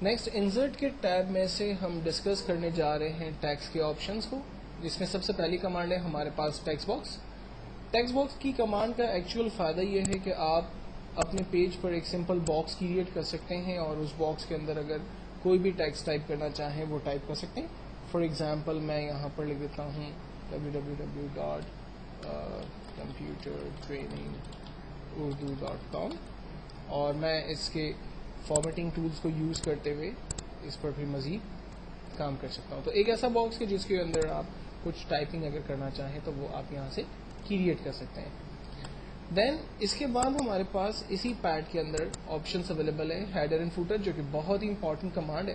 Next insert کے tab میں سے ہم ڈسکس کرنے جا رہے ہیں ٹیکسٹ کے آپشنس کو، جس میں سب سے پہلی کمانڈ ہے ہمارے پاس ٹیکسٹ باکس. ٹیکسٹ باکس کی کمانڈ کا ایکچوئل فائدہ یہ ہے کہ آپ اپنے پیج پر ایک سمپل باکس کریٹ کر سکتے ہیں اور اس باکس کے اندر اگر کوئی بھی ٹیکسٹ ٹائپ کرنا چاہیں وہ ٹائپ کر سکتے ہیں. فار ایگزامپل میں یہاں پر لکھ دیتا ہوں www.computertrainingurdu.com اور میں اس کے فارمیٹنگ ٹولز کو یوز کرتے ہوئے اس پر بھی مزید کام کر سکتا ہوں. تو ایک ایسا باکس ہے جس کے اندر آپ کچھ ٹائپنگ اگر کرنا چاہیں تو وہ آپ یہاں سے کریٹ کر سکتے ہیں. دین اس کے بعد ہمارے پاس اسی پیڈ کے اندر آپشنس اویلیبل ہے ہیڈر اینڈ فوٹر، جو کہ بہت ہی امپورٹنٹ کمانڈ ہے،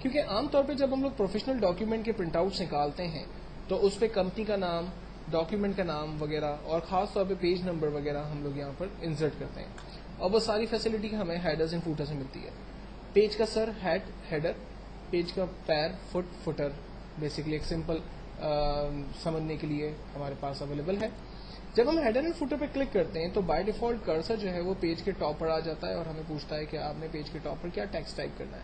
کیونکہ عام طور پہ جب ہم لوگ پروفیشنل ڈاکیومنٹ کے پرنٹ آؤٹس نکالتے ہیں تو اس پہ کمپنی کا نام، ڈاکیومنٹ کا نام وغیرہ اور خاص طور پہ پیج نمبر وغیرہ ہم لوگ یہاں پر انسرٹ کرتے ہیں، اور وہ ساری فیسلٹی ہمیں ہیڈرز اینڈ فوٹر سے ملتی ہے. پیج کا سر ہیڈر، پیج کا پیر فوٹر، بیسکلی ایک سمپل سمجھنے کے لیے ہمارے پاس اویلیبل ہے. جب ہم ہیڈر اینڈ فوٹر پہ کلک کرتے ہیں تو بائی ڈیفالٹ کرسر جو ہے وہ پیج کے ٹاپ پر آ جاتا ہے اور ہمیں پوچھتا ہے کہ آپ نے پیج کے ٹاپ پر کیا ٹیکسٹ ٹائپ کرنا ہے.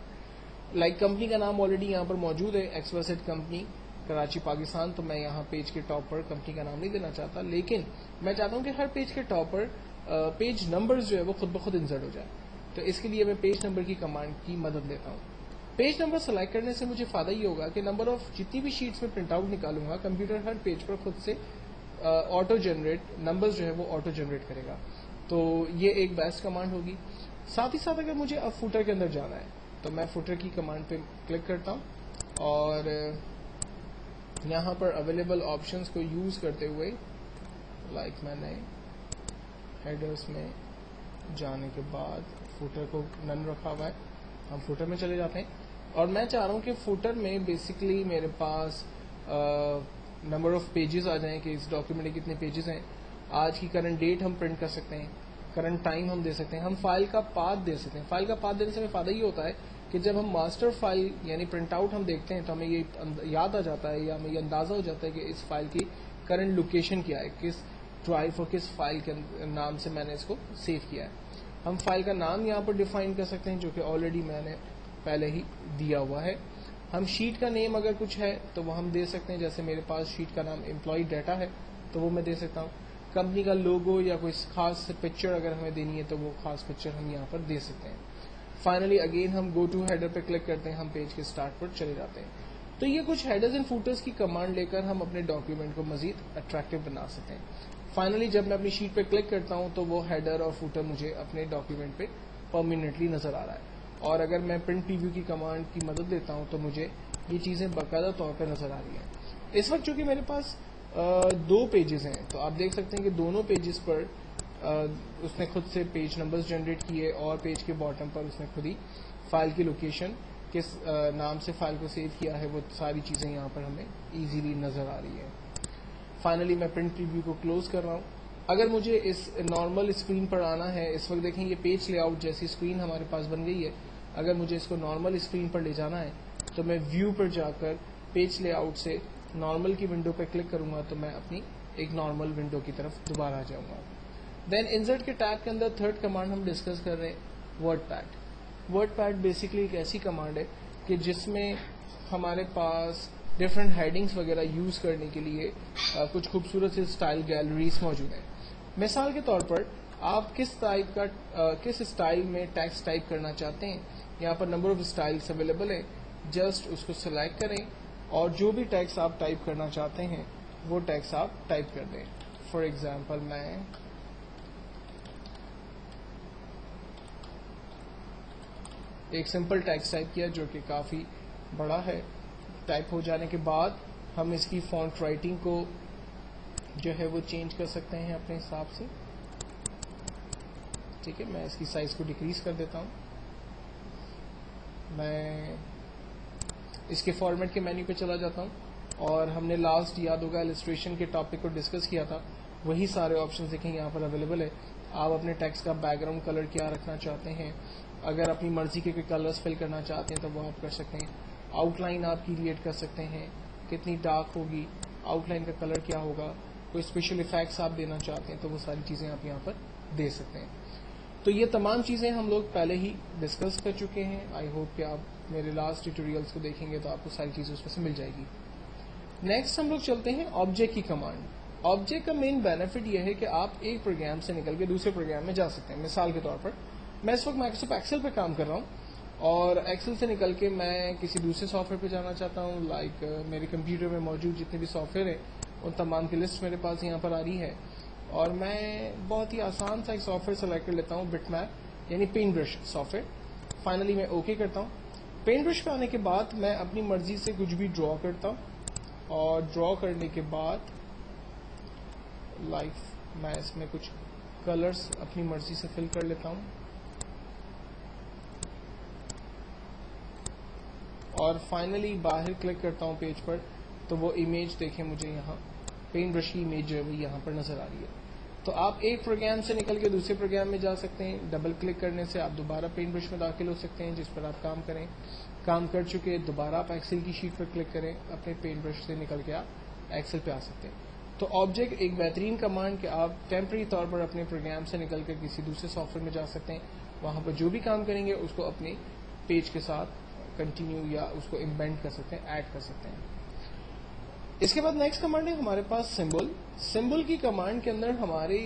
لائک کمپنی کا نام آلریڈی یہاں پر موجود ہے، XYZ کمپنی کراچی پاکستان، تو میں یہاں پیج کے ٹاپ پر کمپنی کا نام نہیں دینا چاہتا، لیکن میں چاہتا ہوں کہ ہر پیج کے ٹاپ پر پیج نمبر جو ہے وہ خود بخود انسرٹ ہو جائے. تو اس کے لیے میں پیج نمبر کی کمانڈ کی مدد لیتا ہوں. پیج نمبر سلیکٹ کرنے سے مجھے فائدہ یہ ہوگا کہ نمبر آف جتنی بھی شیٹس میں پرنٹ آؤٹ نکالوں گا، کمپیوٹر ہر پیج پر خود سے آٹو جنریٹ نمبرز جو ہے وہ آٹو جنریٹ کرے گا. تو یہ ایک بیسٹ کمانڈ ہوگی. ساتھ ہی ساتھ اگر مجھے اب فوٹر کے اندر جانا ہے تو میں فوٹر کی کمانڈ پہ کلک کرتا ہوں اور یہاں پر اویلیبل آپشنس کو یوز کرتے ہوئے، لائک میں نے ہیڈرز میں جانے کے بعد فوٹر کو نن رکھا ہوا ہے، ہم فوٹر میں چلے جاتے ہیں اور میں چاہ رہا ہوں کہ فوٹر میں بیسکلی میرے پاس نمبر آف پیجز آ جائیں کہ اس ڈاکیومنٹ کے کتنے پیجز ہیں، آج کی کرنٹ ڈیٹ ہم پرنٹ کر سکتے ہیں، کرنٹ ٹائم ہم دے سکتے ہیں، ہم فائل کا پاتھ دے سکتے ہیں. فائل کا پاتھ دینے سے ہمیں فائدہ یہ ہوتا ہے کہ جب ہم ماسٹر فائل یعنی پرنٹ آؤٹ ہم دیکھتے ہیں تو ہمیں یہ یاد آ جاتا ہے یا ہمیں یہ اندازہ ہو جاتا ہے کہ اس فائل کی کرنٹ لوکیشن کیا ہے، کس ڈرائیو اور کس فائل کے نام سے میں نے اس کو سیو کیا ہے. ہم فائل کا نام یہاں پر ڈیفائن کر سکتے ہیں جو کہ آلریڈی میں نے پہلے ہی دیا ہوا ہے. ہم شیٹ کا نیم اگر کچھ ہے تو وہ ہم دے سکتے ہیں، جیسے میرے پاس شیٹ کا نام امپلائی ڈیٹا ہے تو وہ میں دے سکتا ہوں. کمپنی کا لوگو یا کوئی خاص پکچر اگر ہمیں دینی ہے تو وہ خاص پکچر ہم یہاں پر دے سکتے ہیں. فائنلی اگین ہم گو ٹو ہیڈر پہ کلک کرتے ہیں، ہم پیج کے سٹارٹ پر چلے جاتے ہیں. تو یہ کچھ ہیڈرز اینڈ فوٹرز کی کمانڈ لے کر ہم اپنے ڈاکیومنٹ کو مزید اٹریکٹیو بنا سکتے ہیں. فائنلی جب میں اپنی شیٹ پہ کلک کرتا ہوں تو وہ ہیڈر اور فوٹر مجھے اپنے ڈاکیومنٹ پہ پرماننٹلی نظر آ رہا ہے، اور اگر میں پرنٹ پریویو کی کمانڈ کی مدد لیتا ہوں تو مجھے یہ چیزیں باقاعدہ طور پر نظر آ رہی ہیں. اس وقت چونکہ میرے پاس دو پیجز ہیں تو آپ دیکھ سکتے ہیں کہ دونوں پیجز پر اس نے خود سے پیج نمبرز جنریٹ کیے اور پیج کے باٹم پر اس نے خود ہی فائل کی لوکیشن، کس نام سے فائل کو سیو کیا ہے، وہ ساری چیزیں یہاں پر ہمیں ایزیلی نظر آ رہی ہیں. فائنلی میں پرنٹ پریویو کو کلوز کر رہا ہوں. اگر مجھے اس نارمل اسکرین پر آنا ہے، اس وقت دیکھیں یہ پیج لے آؤٹ جیسی اسکرین ہمارے پاس بن گئی ہے. اگر مجھے اس کو نارمل اسکرین پر لے جانا ہے تو میں ویو پر جا کر پیج لے آؤٹ سے نارمل کی ونڈو پہ کلک کروں گا تو میں اپنی ایک نارمل ونڈو کی طرف دوبارہ آ جاؤں گا. دین انسرٹ کے ٹیب کے اندر تھرڈ کمانڈ ہم ڈسکس کر رہے ہیں WordPad. WordPad basically ایک ایسی کمانڈ ہے کہ جس میں ہمارے پاس ڈفرینٹ ہیڈنگس وغیرہ یوز کرنے کے لیے کچھ خوبصورت سی اسٹائل گیلریز موجود ہیں. مثال کے طور پر آپ کس اسٹائل میں ٹیکسٹ ٹائپ کرنا چاہتے ہیں، یہاں پر نمبر آف اسٹائلس اویلیبل ہے. جسٹ اس کو سلیکٹ کریں اور جو بھی ٹیکسٹ آپ ٹائپ کرنا چاہتے ہیں وہ ٹیکسٹ آپ ٹائپ کر دیں. فار ایگزامپل میں ایک سمپل ٹیکسٹ ٹائپ کیا جو کہ کافی بڑا ہے. ٹائپ ہو جانے کے بعد ہم اس کی فونٹ رائٹنگ کو جو ہے وہ چینج کر سکتے ہیں اپنے حساب سے. ٹھیک ہے، میں اس کی سائز کو ڈیکریز کر دیتا ہوں. میں اس کے فارمیٹ کے مینیو پہ چلا جاتا ہوں اور ہم نے لاسٹ یاد ہوگا السٹریشن کے ٹاپک کو ڈسکس کیا تھا، وہی سارے آپشنز دیکھیں یہاں پر اویلیبل ہے. آپ اپنے ٹیکسٹ کا بیک گراؤنڈ کلر کیا رکھنا چاہتے ہیں، اگر اپنی مرضی کے کوئی کلرز فل کرنا چاہتے ہیں تو وہ آپ کر سکتے ہیں. آؤٹ لائن آپ کریٹ کر سکتے ہیں، کتنی ڈارک ہوگی، آؤٹ لائن کا کلر کیا ہوگا، کوئی اسپیشل افیکٹس آپ دینا چاہتے ہیں تو وہ ساری چیزیں آپ یہاں پر دے سکتے ہیں. تو یہ تمام چیزیں ہم لوگ پہلے ہی ڈسکس کر چکے ہیں. آئی ہوپ کہ آپ میرے لاسٹ ٹیوٹوریلس کو دیکھیں گے تو آپ کو ساری چیزیں اس میں سے مل جائے گی. نیکسٹ ہم لوگ چلتے ہیں آبجیکٹ کی کمانڈ. آبجیکٹ کا مین بینیفٹ یہ ہے کہ آپ ایک پروگرام سے نکل کے دوسرے پروگرام میں جا سکتے ہیں. مثال کے طور پر میں اس وقت مائکروسافٹ ایکسل پہ کام کر رہا ہوں اور ایکسل سے نکل کے میں کسی دوسرے سافٹ ویئر پہ جانا چاہتا ہوں. لائک میرے کمپیوٹر میں موجود جتنے بھی سافٹ ویئر ہیں ان تمام کی لسٹ میرے پاس یہاں پر آ رہی ہے, اور میں بہت ہی آسان سا ایک سافٹ ویئر سلیکٹ کر لیتا ہوں, بٹ میپ یعنی paint brush software. Finally میں اوکے کرتا ہوں. پینٹ برش پہ آنے کے بعد میں اپنی مرضی سے کچھ بھی ڈرا کرتا ہوں, اور ڈرا کرنے کے بعد لائک میں اس میں کچھ کلرز اپنی مرضی سے فل کر لیتا ہوں, اور فائنلی باہر کلک کرتا ہوں پیج پر تو وہ امیج دیکھیں مجھے یہاں پینٹ برش کی امیج جو ہے وہ یہاں پر نظر آ رہی ہے. تو آپ ایک پروگرام سے نکل کے دوسرے پروگرام میں جا سکتے ہیں. ڈبل کلک کرنے سے آپ دوبارہ پینٹ برش میں داخل ہو سکتے ہیں جس پر آپ کام کریں. کام کر چکے دوبارہ آپ ایکسل کی شیٹ پر کلک کریں, اپنے پینٹ برش سے نکل کے آپ ایکسل پہ آ سکتے ہیں. تو آبجیکٹ ایک بہترین کمانڈ کہ آپ ٹیمپرری طور پر اپنے پروگرام سے نکل کر کسی دوسرے سافٹ ویئر میں جا سکتے ہیں. وہاں پر جو بھی کام کریں گے اس کو اپنے پیج کے ساتھ کنٹینیو یا اس کو امبینڈ کر سکتے ہیں, ایڈ کر سکتے ہیں. اس کے بعد نیکسٹ کمانڈ ہے ہمارے پاس سمبل. سمبل کی کمانڈ کے اندر ہمارے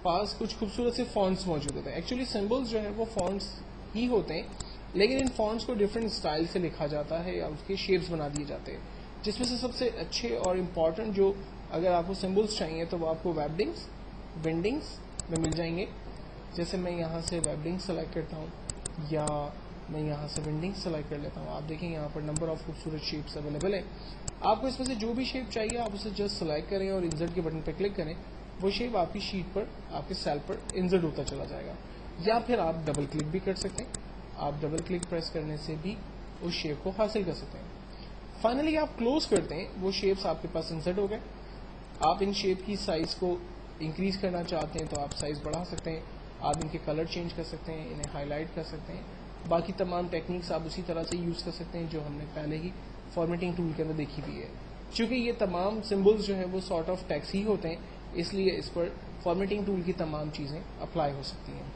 پاس کچھ خوبصورت سے فونٹس موجود ہوتے ہیں. ایکچولی سمبلز جو ہے وہ فونٹس ہی ہوتے ہیں, لیکن ان فونٹس کو ڈفرینٹ اسٹائل سے لکھا جاتا ہے یا اس کے شیپس بنا دیے جاتے ہیں, جس میں سے سب سے اچھے اور امپورٹنٹ جو اگر آپ کو سمبلس چاہیے تو وہ آپ کو ویبڈنگس بینڈنگس میں مل جائیں گے. جیسے میں یہاں سے ویبڈنگ سلیکٹ کرتا ہوں یا میں یہاں سے وینڈنگ سلیکٹ کر لیتا ہوں. آپ دیکھیں یہاں پر نمبر آف خوبصورت شیپس اویلیبل ہیں. آپ کو اس میں سے جو بھی شیپ چاہیے آپ اسے جسٹ سلیکٹ کریں اور انسرٹ کے بٹن پہ کلک کریں. وہ شیپ آپ کی شیٹ پر آپ کے سیل پر انسرٹ ہوتا چلا جائے گا. یا پھر آپ ڈبل کلک بھی کر سکتے ہیں. آپ ڈبل کلک پریس کرنے سے بھی اس شیپ کو حاصل کر سکتے ہیں. فائنلی آپ کلوز کرتے ہیں, وہ شیپس آپ کے پاس انسرٹ ہو گئے. آپ ان شیپ کی سائز کو انکریز کرنا چاہتے ہیں تو آپ سائز بڑھا سکتے ہیں. آپ ان کے کلر چینج کر سکتے ہیں, انہیں ہائی لائٹ کر سکتے ہیں. باقی تمام ٹیکنیکس آپ اسی طرح سے یوز کر سکتے ہیں جو ہم نے پہلے ہی فارمیٹنگ ٹول کے اندر دیکھی ہوئی ہے. چونکہ یہ تمام سمبلز جو ہے وہ سارٹ آف ٹیکس ہی ہوتے ہیں, اس لیے اس پر فارمیٹنگ ٹول کی تمام چیزیں اپلائی ہو سکتی ہیں.